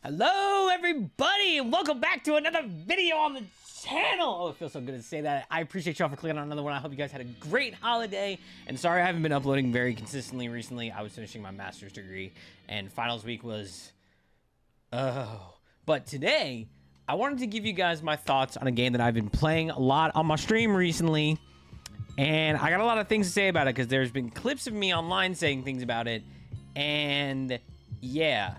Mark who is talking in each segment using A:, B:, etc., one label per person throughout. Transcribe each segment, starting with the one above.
A: Hello everybody and welcome back to another video on the channel. Oh, it feels so good to say that. I appreciate y'all for clicking on another one. I hope you guys had a great holiday, and sorry I haven't been uploading very consistently recently. I was finishing my master's degree and finals week was but today I wanted to give you guys my thoughts on a game that I've been playing a lot on my stream recently, and I got a lot of things to say about it because there's been clips of me online saying things about it, and yeah.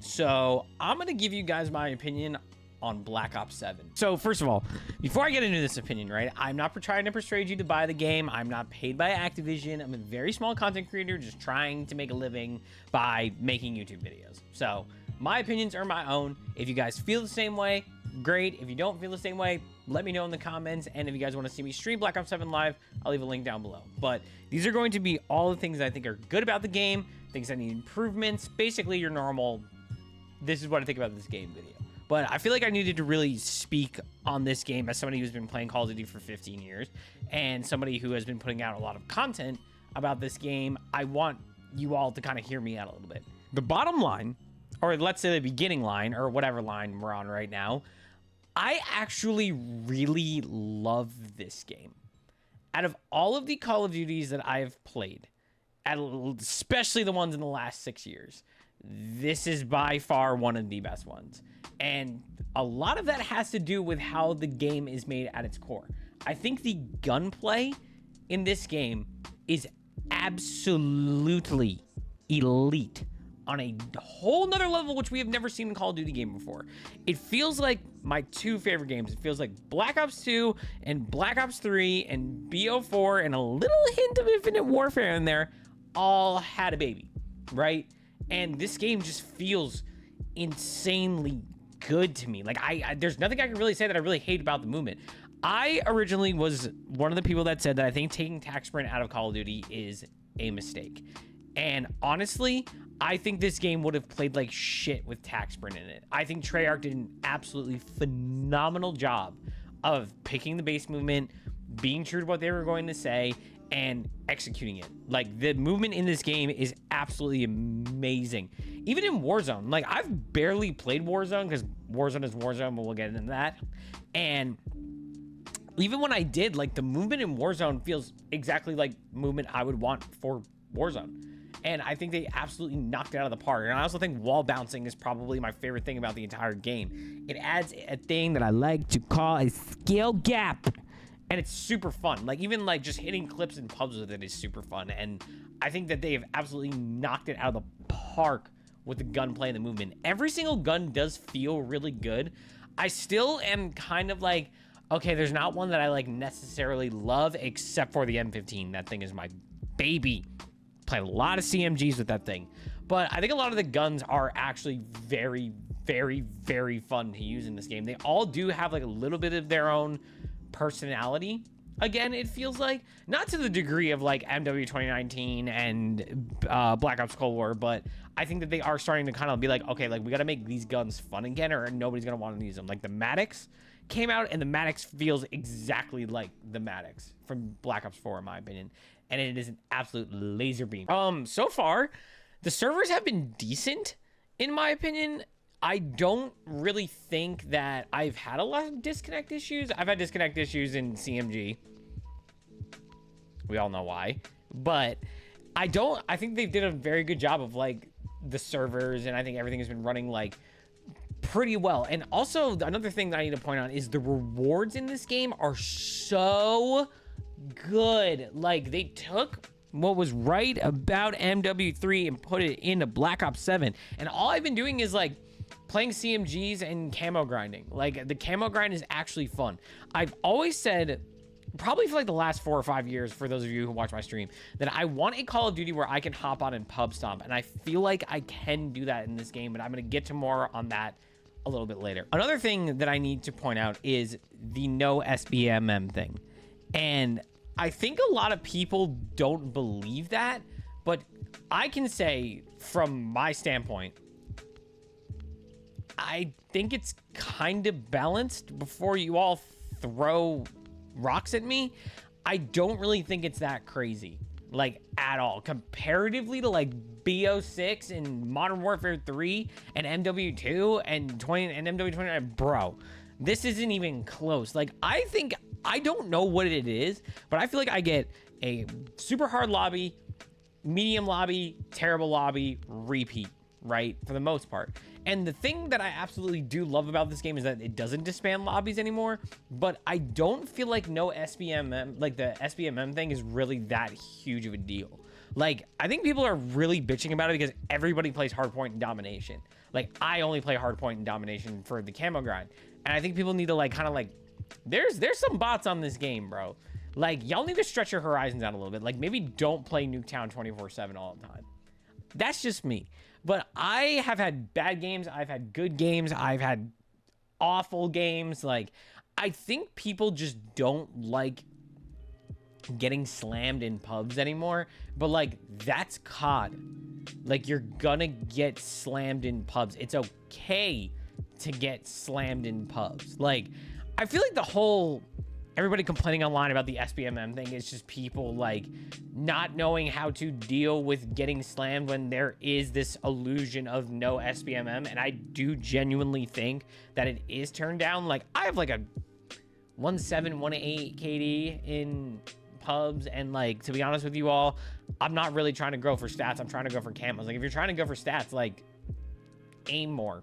A: So I'm going to give you guys my opinion on Black Ops 7. So first of all, before I get into this opinion, right, I'm not trying to persuade you to buy the game. I'm not paid by Activision. I'm a very small content creator just trying to make a living by making YouTube videos. So my opinions are my own. If you guys feel the same way, great. If you don't feel the same way, let me know in the comments. And if you guys want to see me stream Black Ops 7 live, I'll leave a link down below. But these are going to be all the things that I think are good about the game, things that need improvements, basically your normal this is what I think about this game video. But I feel like I needed to really speak on this game as somebody who's been playing Call of Duty for 15 years and somebody who has been putting out a lot of content about this game. I want you all to kind of hear me out a little bit. The bottom line, or let's say the beginning line, or whatever line we're on right now, I actually really love this game. Out of all of the Call of Duties that I've played, especially the ones in the last 6 years, this is by far one of the best ones. And a lot of that has to do with how the game is made at its core. I think the gunplay in this game is absolutely elite on a whole nother level, which we have never seen in a Call of Duty game before. It feels like my two favorite games. It feels like Black Ops 2 and Black Ops 3 and BO4 and a little hint of Infinite Warfare in there all had a baby, right? And this game just feels insanely good to me. Like, there's nothing I can really say that I really hate about the movement. I originally was one of the people that said that I think taking tac sprint out of Call of Duty is a mistake. And honestly, I think this game would have played like shit with tac sprint in it. I think Treyarch did an absolutely phenomenal job of picking the base movement, being true to what they were going to say, and executing it. Like, the movement in this game is absolutely amazing. Even in Warzone, like, I've barely played Warzone because Warzone is Warzone, but we'll get into that. And even when I did, like, the movement in Warzone feels exactly like movement I would want for Warzone. And I think they absolutely knocked it out of the park. And I also think wall bouncing is probably my favorite thing about the entire game. It adds a thing that I like to call a skill gap. And it's super fun. Like, even like just hitting clips in pubs with it is super fun. And I think that they have absolutely knocked it out of the park with the gunplay and the movement. Every single gun does feel really good. I still am kind of like, okay, there's not one that I like necessarily love except for the M15. That thing is my baby. Played a lot of CMGs with that thing. But I think a lot of the guns are actually very, very, very fun to use in this game. They all do have like a little bit of their own personality. Again, it feels like, not to the degree of like MW 2019 and Black Ops Cold War, but I think that they are starting to kind of be like, okay, like, we got to make these guns fun again or nobody's going to want to use them. Like, the Maddox came out and the Maddox feels exactly like the Maddox from Black Ops 4 in my opinion, and it is an absolute laser beam. So far the servers have been decent in my opinion. I don't really think that I've had a lot of disconnect issues. I've had disconnect issues in CMG. We all know why. But I think they did a very good job of like the servers, and I think everything has been running like pretty well. And also another thing that I need to point out is the rewards in this game are so good. Like, they took what was right about MW3 and put it into Black Ops 7. And all I've been doing is like playing CMGs and camo grinding. Like, the camo grind is actually fun. I've always said, probably for like the last 4 or 5 years, for those of you who watch my stream, that I want a Call of Duty where I can hop on and pub stomp. And I feel like I can do that in this game, but I'm going to get to more on that a little bit later. Another thing that I need to point out is the no SBMM thing. And I think a lot of people don't believe that, but I can say from my standpoint, I think it's kind of balanced. Before you all throw rocks at me, I don't really think it's that crazy, like at all, comparatively to like BO6 and Modern Warfare 3 and MW2 and MW29. Bro, this isn't even close. Like, I think, I don't know what it is, but I feel like I get a super hard lobby, medium lobby, terrible lobby, repeat, right? For the most part. And the thing that I absolutely do love about this game is that it doesn't disband lobbies anymore, but I don't feel like no SBMM, like the SBMM thing is really that huge of a deal. Like, I think people are really bitching about it because everybody plays hardpoint and domination. Like, I only play hardpoint and domination for the camo grind. And I think people need to like, kind of like, there's some bots on this game, bro. Like, y'all need to stretch your horizons out a little bit. Like, maybe don't play Nuketown 24/7 all the time. That's just me. But I have had bad games. I've had good games. I've had awful games. Like, I think people just don't like getting slammed in pubs anymore. But, like, that's COD. Like, you're gonna get slammed in pubs. It's okay to get slammed in pubs. Like, I feel like the whole... everybody complaining online about the SBMM thing is just people like not knowing how to deal with getting slammed when there is this illusion of no SBMM. And I do genuinely think that it is turned down. Like, I have like a 1.7, 1.8 KD in pubs. And like, to be honest with you all, I'm not really trying to go for stats. I'm trying to go for camos. Like, if you're trying to go for stats, like, aim more.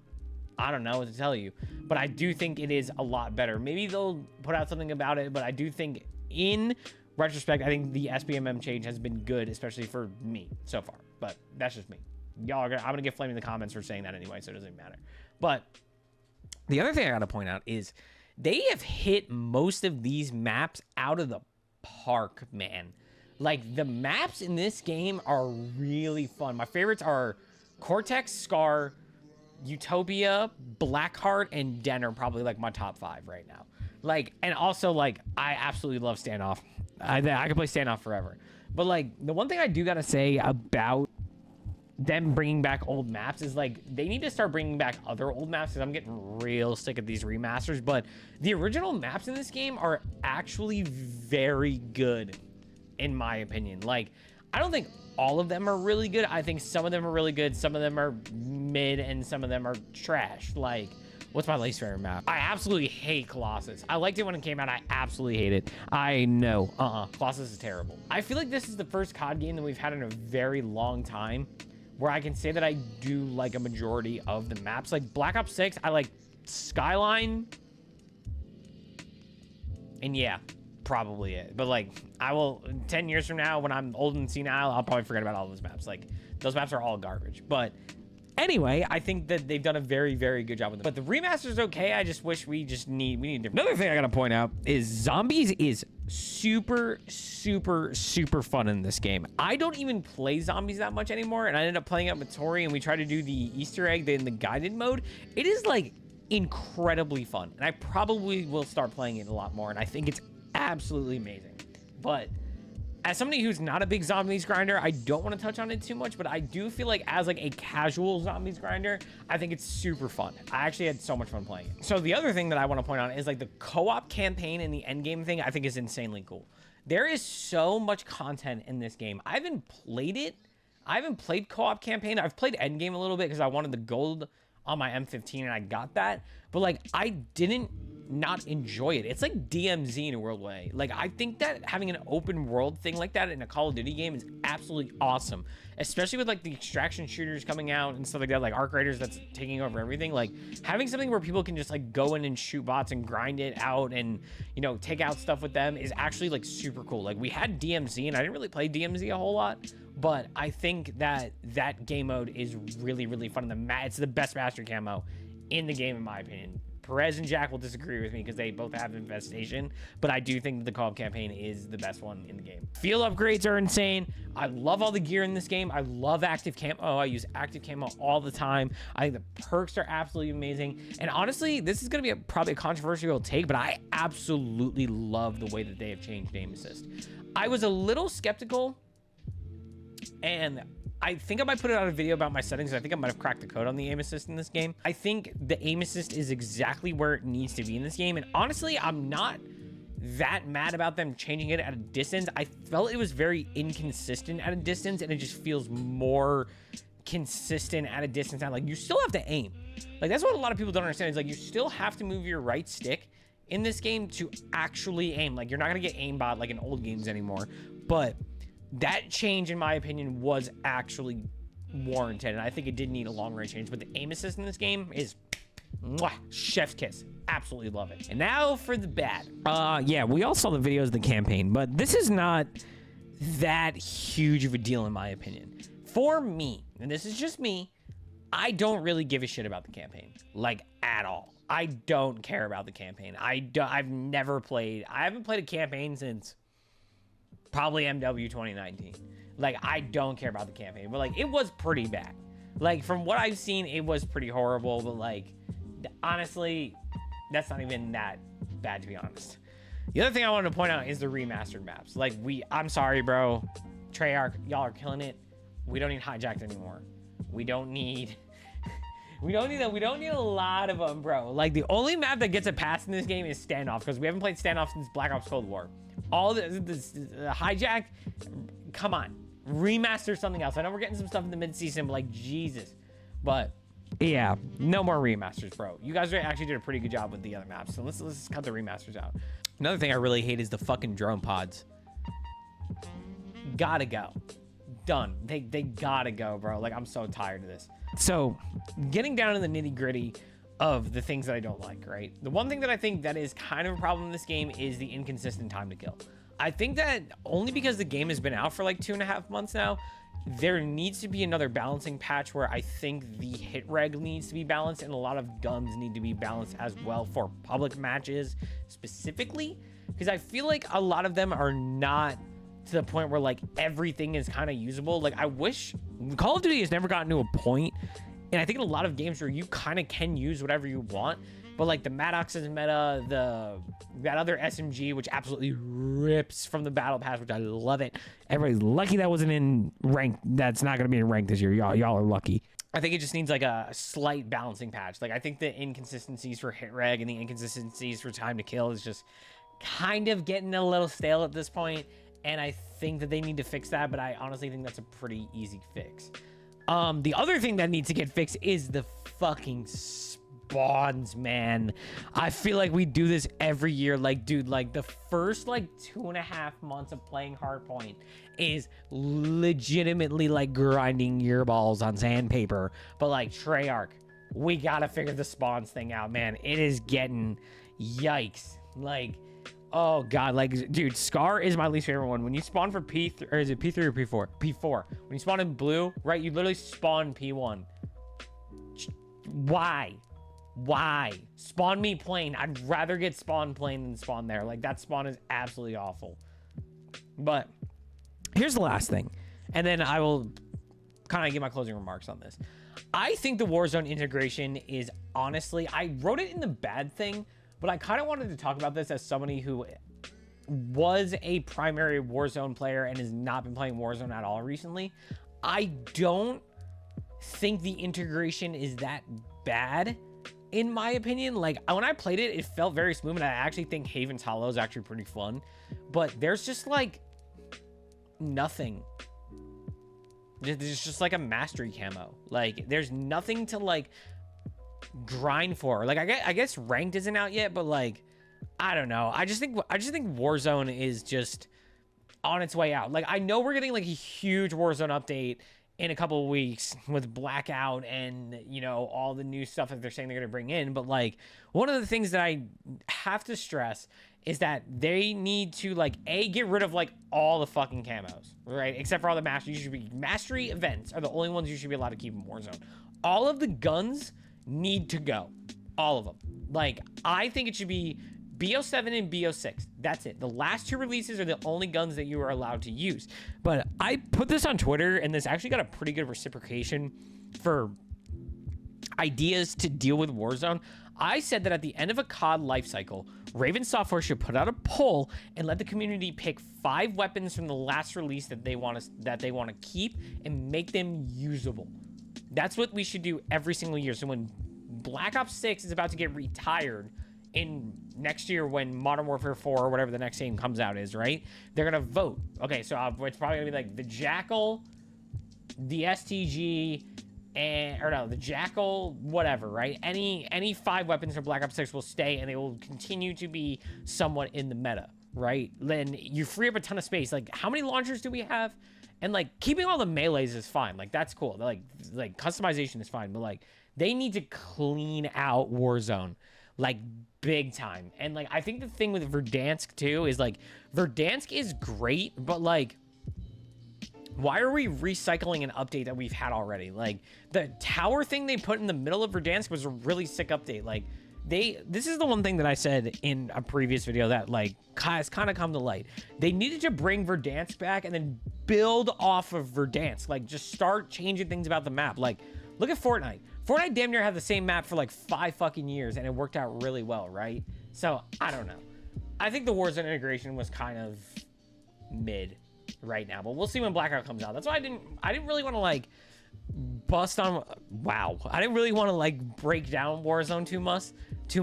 A: I don't know what to tell you, but I do think it is a lot better. Maybe they'll put out something about it, but I do think in retrospect, I think the SBMM change has been good, especially for me so far, but that's just me. Y'all are I'm going to get flamed in the comments for saying that anyway, so it doesn't matter. But the other thing I got to point out is they have hit most of these maps out of the park, man. Like, the maps in this game are really fun. My favorites are Cortex, Scar, Utopia, Blackheart, and Den are probably like my top 5 right now. Like, and also like, I absolutely love Standoff. I can play Standoff forever. But like, the one thing I do gotta say about them bringing back old maps is like, they need to start bringing back other old maps because I'm getting real sick of these remasters. But the original maps in this game are actually very good, in my opinion. Like, I don't think all of them are really good. I think some of them are really good. Some of them are mid and some of them are trash. Like, what's my least favorite map? I absolutely hate Colossus. I liked it when it came out. I absolutely hate it. I know. Colossus is terrible. I feel like this is the first COD game that we've had in a very long time where I can say that I do like a majority of the maps. Like Black Ops 6, I like Skyline. And yeah, probably it. But like, I will 10 years from now when I'm old and senile, I'll probably forget about all those maps. Like, those maps are all garbage. But anyway, I think that they've done a very, very good job with them. But the remaster's okay. I just wish we need different. Another thing I gotta point out is zombies is super, super, super fun in this game. I don't even play zombies that much anymore, and I ended up playing it with Tori, and we tried to do the Easter egg in the guided mode. It is like incredibly fun, and I probably will start playing it a lot more, and I think it's absolutely amazing. But as somebody who's not a big zombies grinder, I don't want to touch on it too much, but I do feel like as like a casual zombies grinder, I think it's super fun. I actually had so much fun playing it. So the other thing that I want to point out is like the co-op campaign and the end game thing, I think is insanely cool. There is so much content in this game. I haven't played it. I haven't played co-op campaign. I've played end game a little bit because I wanted the gold on my M15 and I got that. But like, I didn't not enjoy it. It's like DMZ in a world way. Like, I think that having an open world thing like that in a Call of Duty game is absolutely awesome, especially with like the extraction shooters coming out and stuff like that, like Arc Raiders that's taking over everything. Like, having something where people can just like go in and shoot bots and grind it out and, you know, take out stuff with them is actually like super cool. Like, we had DMZ and I didn't really play DMZ a whole lot, but I think that that game mode is really, really fun. It's the best master camo in the game, in my opinion. Perez and Jack will disagree with me because they both have infestation, but I do think the co-op campaign is the best one in the game. Field upgrades are insane. I love all the gear in this game. I love active camo. I use active camo all the time. I think the perks are absolutely amazing. And honestly, this is going to be probably a controversial take, but I absolutely love the way that they have changed aim assist. I was a little skeptical, and I think I might put it out a video about my settings. I think I might have cracked the code on the aim assist in this game. I think the aim assist is exactly where it needs to be in this game. And honestly, I'm not that mad about them changing it at a distance. I felt it was very inconsistent at a distance, and it just feels more consistent at a distance now. Like, you still have to aim. Like, that's what a lot of people don't understand, is like, you still have to move your right stick in this game to actually aim. Like, you're not gonna get aimbot like in old games anymore, but that change, in my opinion, was actually warranted, and I think it did need a long range change. But the aim assist in this game is mwah, chef's kiss. Absolutely love it. And now for the bad. Yeah, we all saw the videos of the campaign, but this is not that huge of a deal in my opinion. For me, and this is just me, I don't really give a shit about the campaign, like, at all. I don't care about the campaign. I've never played. I haven't played a campaign since probably MW 2019. Like, I don't care about the campaign, but like, it was pretty bad. Like, from what I've seen, it was pretty horrible, but like, honestly, that's not even that bad, to be honest. The other thing I wanted to point out is the remastered maps. Like, I'm sorry, bro. Treyarch, y'all are killing it. We don't need hijacked anymore. We don't need a lot of them, bro. Like, the only map that gets a pass in this game is standoff, because we haven't played standoff since Black Ops Cold War. All the hijack, come on, remaster something else. I know we're getting some stuff in the mid-season, but like, Jesus. But yeah, no more remasters, bro. You guys actually did a pretty good job with the other maps, so let's cut the remasters out. Another thing I really hate is the fucking drone pods. Gotta go. Done. They gotta go, bro. Like, I'm so tired of this. So, getting down to the nitty-gritty of the things that I don't like, right? The one thing that I think that is kind of a problem in this game is the inconsistent time to kill. I think that only because the game has been out for like 2.5 months now, there needs to be another balancing patch where I think the hit reg needs to be balanced, and a lot of guns need to be balanced as well for public matches specifically, because I feel like a lot of them are not to the point where like everything is kind of usable. Like, I wish Call of Duty has never gotten to a point, and I think in a lot of games where you kind of can use whatever you want, but like the Maddox's meta, that other SMG, which absolutely rips from the battle pass, which I love it. Everybody's lucky that wasn't in rank. That's not going to be in rank this year. Y'all are lucky. I think it just needs like a slight balancing patch. Like, I think the inconsistencies for hit reg and the inconsistencies for time to kill is just kind of getting a little stale at this point. And I think that they need to fix that, but I honestly think that's a pretty easy fix. The other thing that needs to get fixed is the fucking spawns, man. I feel like we do this every year. Like, dude, like the first like 2.5 months of playing Hardpoint is legitimately like grinding your balls on sandpaper. But like, Treyarch, we gotta figure the spawns thing out, man. It is getting yikes. Like, oh god, like, dude, Scar is my least favorite one. When you spawn for P3, or is it P3 or P4? P4. When you spawn in blue, right, you literally spawn P1. Why? Spawn me plane. I'd rather get spawn plane than spawn there. Like, that spawn is absolutely awful. But here's the last thing, and then I will kind of give my closing remarks on this. I think the Warzone integration is, honestly, I wrote it in the bad thing, but I kind of wanted to talk about this as somebody who was a primary Warzone player and has not been playing Warzone at all recently. I don't think the integration is that bad, in my opinion. Like, when I played it, it felt very smooth, and I actually think Haven's Hollow is actually pretty fun. But there's just, like, nothing. There's just, like, a mastery camo. Like, there's nothing to, like, grind for. Like, I guess ranked isn't out yet, but like, I don't know. I just think Warzone is just on its way out. Like, I know we're getting like a huge Warzone update in a couple of weeks with Blackout and, you know, all the new stuff that they're saying they're going to bring in. But like, one of the things that I have to stress is that they need to like get rid of like all the fucking camos, right? Except for all the mastery events are the only ones you should be allowed to keep in Warzone. All of the guns need to go. All of them. Like, I think it should be BO7 and BO6. That's it. The last two releases are the only guns that you are allowed to use. But I put this on Twitter, and this actually got a pretty good reciprocation for ideas to deal with Warzone. I said that at the end of a COD lifecycle, Raven Software should put out a poll and let the community pick 5 weapons from the last release that they want to keep and make them usable. That's what we should do every single year. So when Black Ops 6 is about to get retired in next year when Modern Warfare 4 or whatever the next game comes out is, right? They're gonna vote. Okay, so it's probably gonna be like the Jackal, the STG, and or no, the Jackal, whatever, right? Any 5 weapons from Black Ops 6 will stay, and they will continue to be somewhat in the meta, right? Then you free up a ton of space. Like, how many launchers do we have? And like keeping all the melees is fine. Like, that's cool. Like customization is fine, but like they need to clean out Warzone like big time. And like I think the thing with Verdansk too is like Verdansk is great, but like why are we recycling an update that we've had already? Like the tower thing they put in the middle of Verdansk was a really sick update. Like this is the one thing that I said in a previous video that like has kind of come to light. They needed to bring Verdansk back and then build off of Verdansk. Like just start changing things about the map. Like look at Fortnite. Fortnite damn near had the same map for like 5 fucking years and it worked out really well, right? So I don't know. I think the Warzone integration was kind of mid right now, but we'll see when Blackout comes out. That's why I didn't really want to like bust on I didn't really want to like break down Warzone too much. I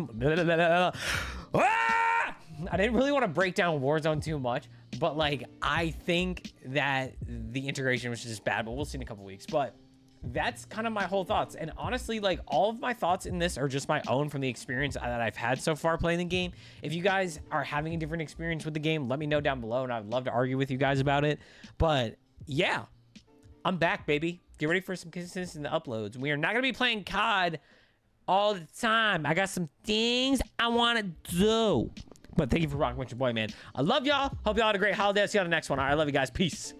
A: didn't really want to break down Warzone too much, but like I think that the integration was just bad, but we'll see in a couple weeks. But that's kind of my whole thoughts. And honestly, like all of my thoughts in this are just my own from the experience that I've had so far playing the game. If you guys are having a different experience with the game, let me know down below and I'd love to argue with you guys about it. But yeah, I'm back, baby. Get ready for some consistent uploads. We are not going to be playing COD all the time. I got some things I want to do. But thank you for rocking with your boy, man. I love y'all. Hope y'all had a great holiday. I'll see you on the next one. All right, I love you guys. Peace.